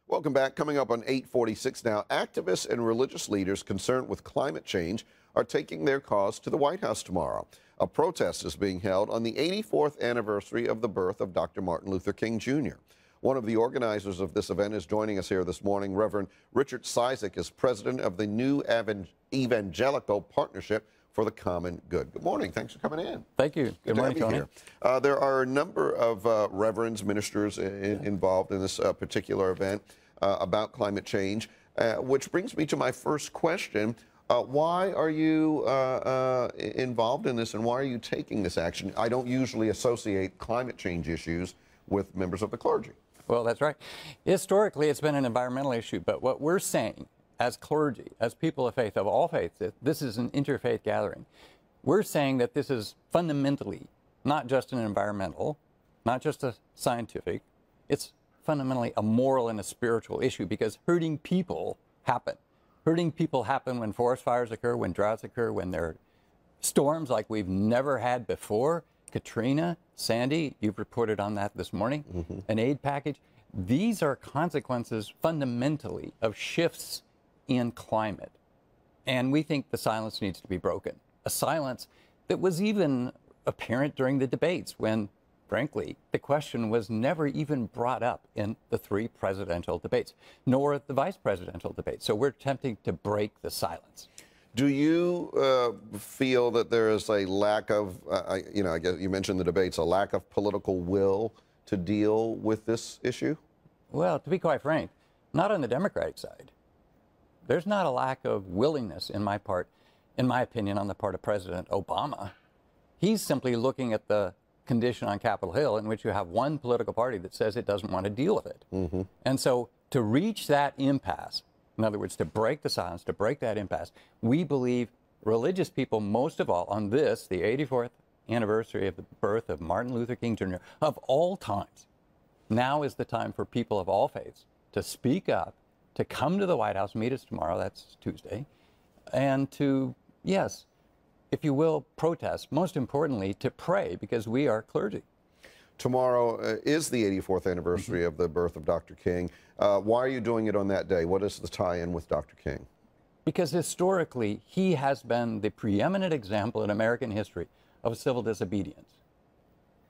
Welcome back. Coming up on 8:46 now, activists and religious leaders concerned with climate change are taking their cause to the White House tomorrow. A protest is being held on the 84th anniversary of the birth of Dr. Martin Luther King Jr. One of the organizers of this event is joining us here this morning. Reverend Richard Cizik is president of the new Evangelical Partnership for the Common Good. Good morning. Thanks for coming in. Thank you. Good morning, to have you Tony. here. There are a number of reverends, ministers involved in this particular event about climate change, which brings me to my first question. Why are you involved in this, and why are you taking this action? I don't usually associate climate change issues with members of the clergy. Well, that's right. Historically, it's been an environmental issue, but what we're saying as clergy, as people of faith, of all faiths, this is an interfaith gathering. We're saying that this is fundamentally not just an environmental, not just a scientific, it's fundamentally a moral and a spiritual issue, because hurting people happen. Hurting people happen when forest fires occur, when droughts occur, when there are storms like we've never had before. Katrina, Sandy, you've reported on that this morning, an aid package. These are consequences fundamentally of shifts in climate. And we think the silence needs to be broken. A silence that was even apparent during the debates when, frankly, the question was never even brought up in the 3 presidential debates, nor at the vice presidential debate. So we're attempting to break the silence. Do you feel that there is a lack of, I guess you mentioned the debates, a lack of political will to deal with this issue? Well, to be quite frank, not on the Democratic side. There's not a lack of willingness in my opinion, on the part of President Obama. He's simply looking at the condition on Capitol Hill in which you have one political party that says it doesn't want to deal with it. And so to reach that impasse, in other words, to break the silence, to break that impasse, we believe religious people, most of all, on this, the 84th anniversary of the birth of Martin Luther King Jr., of all times, now is the time for people of all faiths to speak up, to come to the White House, meet us tomorrow, that's Tuesday, and to, yes, if you will, protest, most importantly, to pray, because we are clergy. Tomorrow is the 84th anniversary of the birth of Dr. King. Why are you doing it on that day? What is the tie-in with Dr. King? Because historically, he has been the preeminent example in American history of civil disobedience.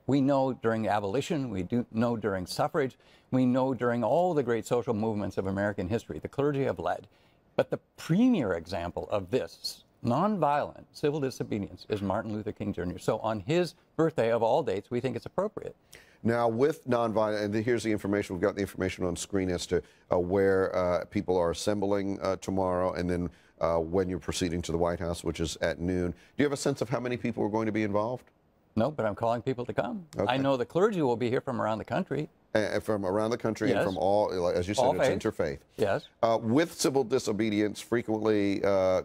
We know during abolition, we do know during suffrage, we know during all the great social movements of American history, the clergy have led. But the premier example of this nonviolent civil disobedience is Martin Luther King Jr. So on his birthday of all dates, we think it's appropriate. Now, with nonviolent, and here's the information, we've got the information on screen as to where people are assembling tomorrow, and then when you're proceeding to the White House, which is at noon. Do you have a sense of how many people are going to be involved? No, but I'm calling people to come. Okay. I know the clergy will be here from around the country. From around the country, yes. And from all, as you said, all it's faith. interfaith. Yes. With civil disobedience frequently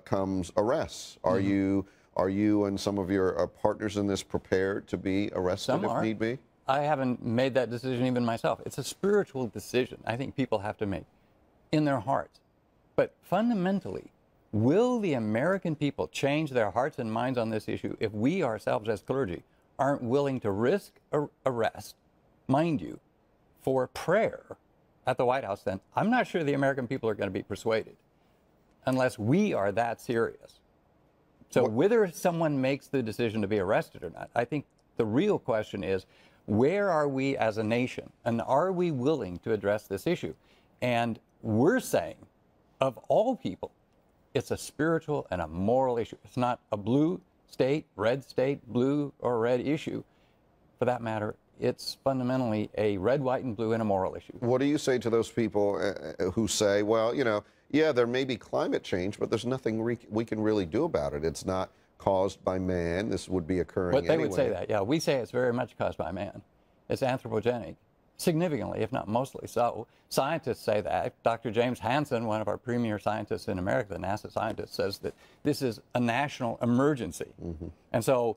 comes arrests. Are you and some of your partners in this prepared to be arrested if need be? I haven't made that decision even myself. It's a spiritual decision I think people have to make in their hearts. But fundamentally, will the American people change their hearts and minds on this issue if we ourselves as clergy aren't willing to risk arrest, mind you, for prayer at the White House? Then I'm not sure the American people are going to be persuaded unless we are that serious. So whether someone makes the decision to be arrested or not, I think the real question is, where are we as a nation, and are we willing to address this issue? And we're saying, of all people, it's a spiritual and a moral issue. It's not a blue state, red state, blue or red issue. For that matter, it's fundamentally a red, white, and blue and a moral issue. What do you say to those people who say, well, yeah, there may be climate change, but there's nothing we can really do about it. It's not caused by man. This would be occurring anyway. But they would say that, yeah. We say it's very much caused by man. It's anthropogenic, significantly, if not mostly so. Scientists say that. Dr. James Hansen, one of our premier scientists in America, the NASA scientist, says that this is a national emergency. And so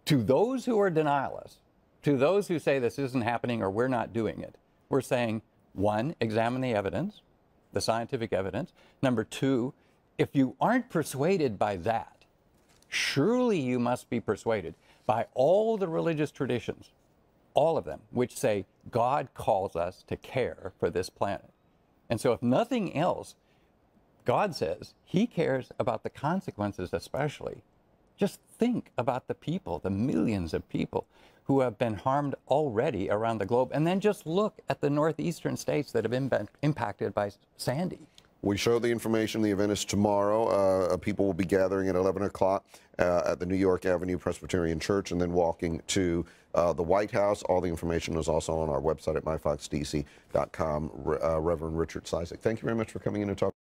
to those who are denialists, to those who say this isn't happening or we're not doing it, we're saying, 1, examine the evidence, the scientific evidence. Number 2, if you aren't persuaded by that, surely you must be persuaded by all the religious traditions, all of them, which say God calls us to care for this planet. And so if nothing else, God says he cares about the consequences especially. Just think about the people, the millions of people who have been harmed already around the globe. And then just look at the northeastern states that have been impacted by Sandy. We show the information. The event is tomorrow. People will be gathering at 11 o'clock at the New York Avenue Presbyterian Church and then walking to the White House. All the information is also on our website at myfoxdc.com. Reverend Richard Cizik, thank you very much for coming in and talking.